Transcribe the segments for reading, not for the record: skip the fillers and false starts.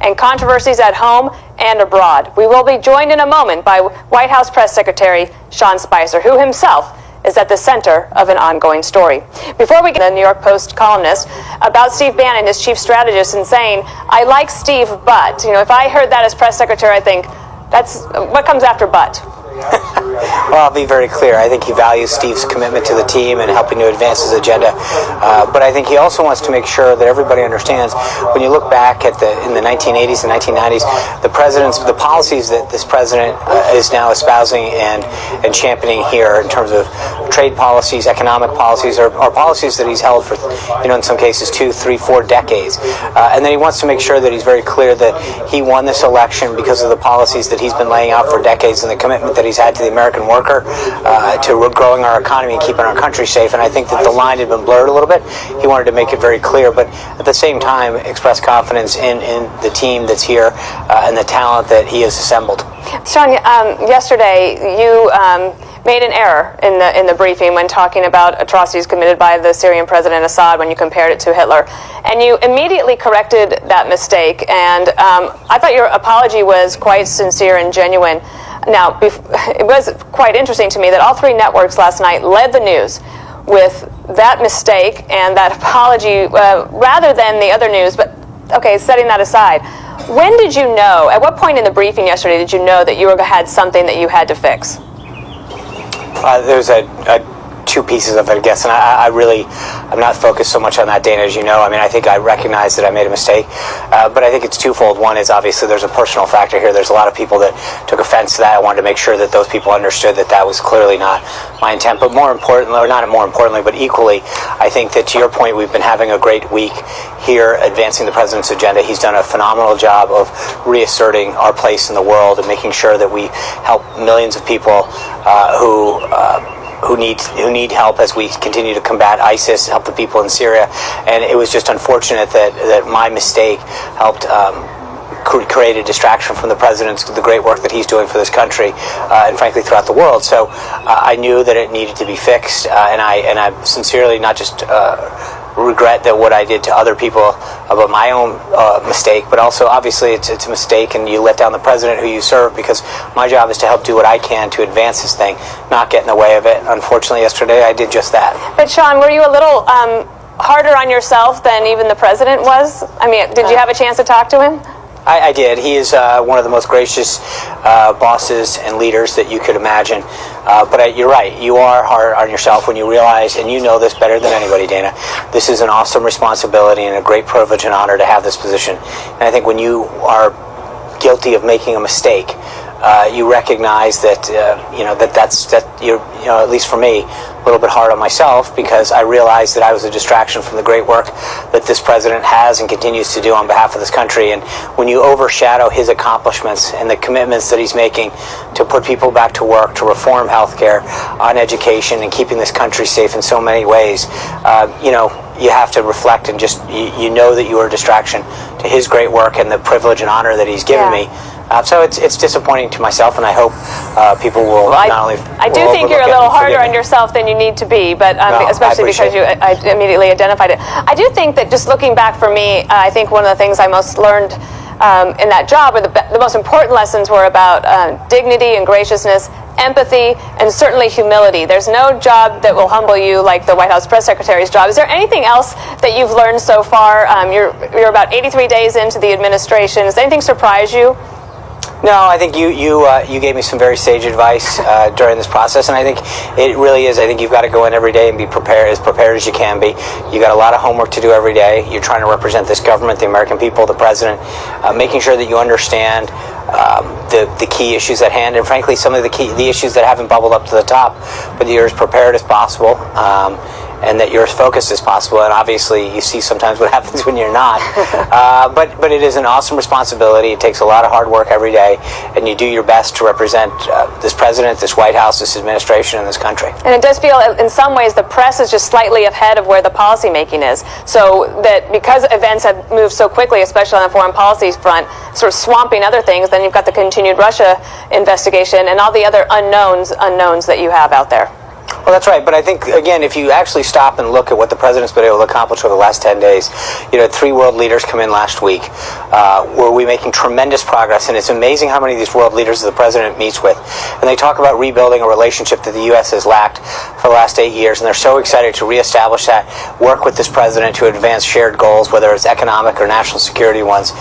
and controversies at home and abroad. We will be joined in a moment by White House Press Secretary Sean Spicer, who himself is at the center of an ongoing story. Before we get the New York Post columnist about Steve Bannon, his chief strategist, and saying, I like Steve, but, if I heard that as press secretary, I think, that's what comes after but? Well, I'll be very clear. I think he values Steve's commitment to the team and helping to advance his agenda. But I think he also wants to make sure that everybody understands, when you look back at in the 1980s and 1990s, the policies that this president is now espousing and championing here in terms of trade policies, economic policies, are policies that he's held for, in some cases 2, 3, 4 decades. And then he wants to make sure that he's very clear that he won this election because of the policies that he's been laying out for decades and the commitment that he's had to the American worker, to growing our economy and keeping our country safe. And I think that the line had been blurred a little bit. He wanted to make it very clear, but at the same time express confidence in the team that's here and the talent that he has assembled. Sean, yesterday you made an error in the briefing when talking about atrocities committed by the Syrian President Assad when you compared it to Hitler. And you immediately corrected that mistake. And I thought your apology was quite sincere and genuine. Now, it was quite interesting to me that all 3 networks last night led the news with that mistake and that apology rather than the other news. But, okay, setting that aside, when did you know, at what point in the briefing yesterday did you know that you had something that you had to fix? There's two pieces of it, I guess, and I'm not focused so much on that, Dana, as you know. I mean, I think I recognize that I made a mistake, but I think it's twofold. One is obviously there's a personal factor here. There's a lot of people that took offense to that. I wanted to make sure that those people understood that that was clearly not my intent. But more importantly, or not more importantly, but equally, I think that to your point, we've been having a great week here advancing the president's agenda. He's done a phenomenal job of reasserting our place in the world and making sure that we help millions of people who need help as we continue to combat ISIS, help the people in Syria. And it was just unfortunate that my mistake helped create a distraction from the president's, the great work that he's doing for this country and frankly throughout the world. So I knew that it needed to be fixed, and I sincerely not just regret that what I did to other people about my own mistake, but also obviously it's a mistake and you let down the president who you serve, because my job is to help do what I can to advance this thing, not get in the way of it. Unfortunately, yesterday I did just that. But Sean, were you a little harder on yourself than even the president was? I mean, did you have a chance to talk to him? I did. He is one of the most gracious bosses and leaders that you could imagine. But you're right. You are hard on yourself when you realize, and you know this better than anybody, Dana, this is an awesome responsibility and a great privilege and honor to have this position. And I think when you are guilty of making a mistake, you recognize that you're at least for me, a little bit hard on myself, because I realized that I was a distraction from the great work that this president has and continues to do on behalf of this country. And when you overshadow his accomplishments and the commitments that he's making to put people back to work, to reform healthcare, on education, and keeping this country safe in so many ways, you have to reflect and just you know that you are a distraction to his great work and the privilege and honor that he's given me. So it's disappointing to myself, and I hope people will not only. I do think you're a little harder on yourself than you need to be, but especially because I immediately identified it. I do think that just looking back for me, I think one of the things I most learned in that job, or the most important lessons, were about dignity and graciousness, empathy, and certainly humility. There's no job that will humble you like the White House press secretary's job. Is there anything else that you've learned so far? You're about 83 days into the administration. Does anything surprise you? No, I think you gave me some very sage advice during this process, and I think it really is. I think you've got to go in every day and be prepared as you can be. You got a lot of homework to do every day. You're trying to represent this government, the American people, the president, making sure that you understand the key issues at hand, and frankly, some of the issues that haven't bubbled up to the top, but you're as prepared as possible. And that you're as focused as possible. And obviously, you see sometimes what happens when you're not. But it is an awesome responsibility. It takes a lot of hard work every day, and you do your best to represent this president, this White House, this administration, and this country. And it does feel, in some ways, the press is just slightly ahead of where the policy making is. So that because events have moved so quickly, especially on the foreign policy front, sort of swamping other things, then you've got the continued Russia investigation and all the other unknowns that you have out there. Well, that's right. But I think, again, if you actually stop and look at what the president's been able to accomplish over the last 10 days, you know, 3 world leaders come in last week, where we're making tremendous progress. And it's amazing how many of these world leaders the president meets with. And they talk about rebuilding a relationship that the U.S. has lacked for the last 8 years. And they're so excited to reestablish that, work with this president to advance shared goals, whether it's economic or national security ones.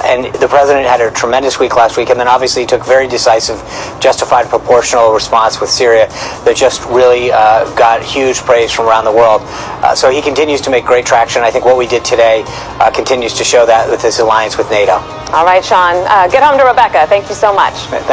And the president had a tremendous week last week. And then obviously took very decisive, justified, proportional response with Syria that just really got huge praise from around the world. So he continues to make great traction. I think what we did today continues to show that with this alliance with NATO. All right, Sean. Get home to Rebecca. Thank you so much. Thank